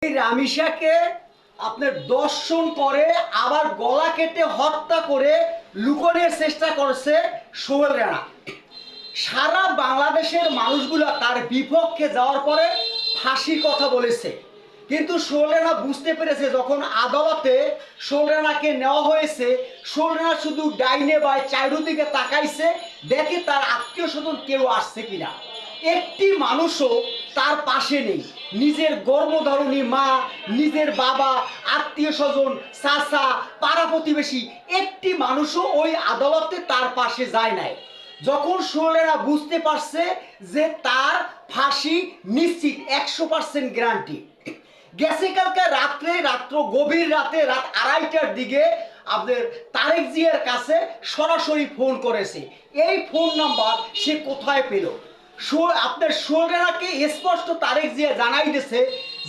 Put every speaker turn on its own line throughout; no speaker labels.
এই রামিসাকে আপনার দর্শন করে আবার গলা কেটে হত্যা করে লুকোনোর চেষ্টা করছে সোহেল রানা। সারা বাংলাদেশের মানুষগুলো তার বিপক্ষে যাওয়ার পরে ফাঁসির কথা বলেছে, কিন্তু সোহেল রানা বুঝতে পেরেছে যখন আদালতে সোহেল রানাকে নেওয়া হয়েছে, সোহেল রানা শুধু ডাইনে বাই চারিদিকে তাকাইছে, দেখে তার আত্মীয় স্বজন কেউ আসছে কিনা। একটি মানুষও তার পাশে নেই। নিজের গর্ভধারণী মা, নিজের বাবা, আত্মীয় স্বজন, চাচা, পাড়া প্রতিবেশী, একটি মানুষও ওই আদালতে তার পাশে যায় নাই। যখন সোহেলেরা বুঝতে পারছে যে তার ফাঁসি নিশ্চিত 100% গ্যারান্টি, গেছে কালকে রাত্র গভীর রাতে রাত 2:30টার দিকে আপনাদের তারেক জিয়ার কাছে সরাসরি ফোন করেছে। এই ফোন নাম্বার সে কোথায় পেল? আপনার সোহেলরাকে স্পষ্ট তারেক জিয়া জানাই দিয়েছে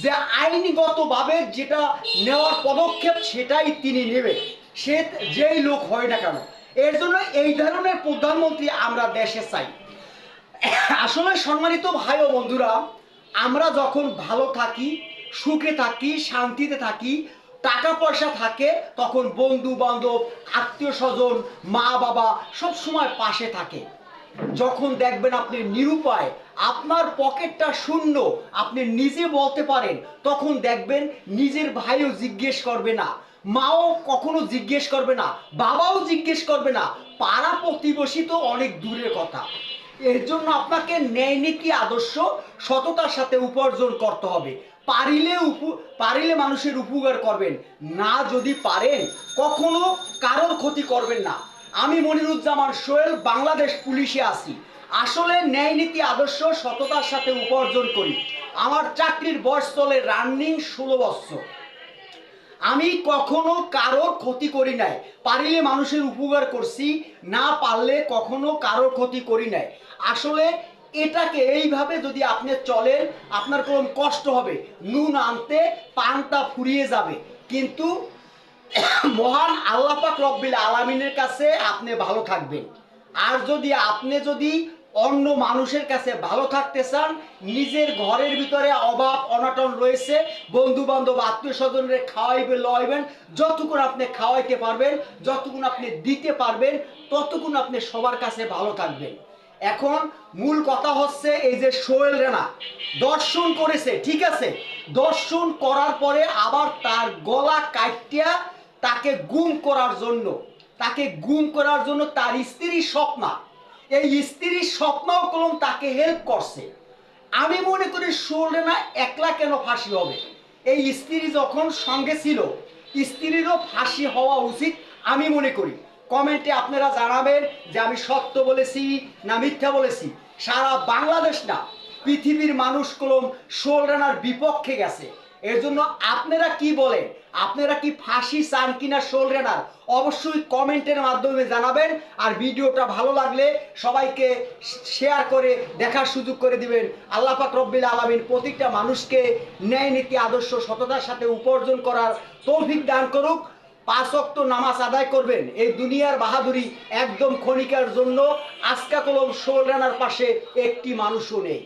যে আইনগতভাবে যেটা নেওয়ার পদক্ষেপ সেটাই তিনি নেবে, সে যেই লোক হয় না কেন। এর জন্য এই ধরনের প্রধানমন্ত্রী আমরা দেশে চাই। আসলে সম্মানিত ভাই ও বন্ধুরা, আমরা যখন ভালো থাকি, সুখে থাকি, শান্তিতে থাকি, টাকা পয়সা থাকে, তখন বন্ধু বান্ধব, আত্মীয় স্বজন, মা বাবা সব সময় পাশে থাকে। যখন দেখবেন আপনি নিরুপায়, আপনার পকেটটা শূন্য, আপনি নিজে বলতে পারেন, তখন দেখবেন নিজের ভাইও জিজ্ঞেস করবে না, মাও কখনো জিজ্ঞেস করবে না, বাবাও জিজ্ঞেস করবে না, পাড়া প্রতিবেশী তো অনেক দূরের কথা। এর জন্য আপনাকে ন্যায় নীতি আদর্শ সততার সাথে উপার্জন করতে হবে। পারিলে মানুষের উপকার করবেন, না যদি পারেন কখনো কারোর ক্ষতি করবেন না। আমি মনিরুজ্জামান সোহেল, বাংলাদেশ পুলিশে আছি। আসলে ন্যায় নীতি আদর্শ সততার সাথে উপার্জন করি। আমার চাকরির বয়স চলে রানিং 16 বছর। আমি কখনো কারোর ক্ষতি করি নাই, পারিলে মানুষের উপকার করছি, না পারলে কখনো কারোর ক্ষতি করি নাই। আসলে এটাকে এইভাবে যদি আপনি চলেন, আপনার কোনো কষ্ট হবে, নুন আনতে পানটা ফুরিয়ে যাবে, কিন্তু মহান আল্লাহ পাক রব্বিল আলামিনের কাছে আপনি ভালো থাকবেন। আর আপনি অন্য মানুষের কাছে ভালো থাকতে চান, নিজের ঘরের ভিতরে অভাব অনটন রয়েছে, বন্ধু বান্ধব আত্মীয় স্বজনদের লওয়াইবেন, যতক্ষণ আপনি খাওয়াইতে পারবেন, যতক্ষণ আপনি দিতে পারবেন, ততক্ষণ আপনি সবার কাছে ভালো থাকবেন। এখন মূল কথা হচ্ছে, এই যে সোহেল রানা দর্শন করেছে, ঠিক আছে, দর্শন করার পরে আবার তার গলা কাটিয়া তাকে গুম করার জন্য তার স্ত্রী স্বপ্না, এই স্ত্রী স্বপ্নাও কলম তাকে হেল্প করছে। আমি মনে করি সোহেল রানা একলা কেন ফাঁসি হবে? এই স্ত্রী যখন সঙ্গে ছিল, স্ত্রীরও ফাঁসি হওয়া উচিত আমি মনে করি। কমেন্টে আপনারা জানাবেন যে আমি সত্য বলেছি না মিথ্যা বলেছি। সারা বাংলাদেশ না, পৃথিবীর মানুষ কলম সোহেল রানার বিপক্ষে গেছে। এর জন্য আপনারা কি বলেন? আপনারা কি ফাঁসি চান কিনা সোহেল রানার? অবশ্যই কমেন্টের মাধ্যমে জানাবেন। আর ভিডিওটা ভালো লাগলে সবাইকে শেয়ার করে দেখার সুযোগ করে দিবেন। আল্লাহ পাক রব্বিল আলামিন প্রত্যেকটা মানুষকে ন্যায় নীতি আদর্শ সততার সাথে উপার্জন করার তৌফিক দান করুক। 5 ওয়াক্ত নামাজ আদায় করবেন। এই দুনিয়ার বাহাদুরি একদম ক্ষণিকের জন্য। আজকা কলম সোহেল রানার পাশে একটি মানুষও নেই।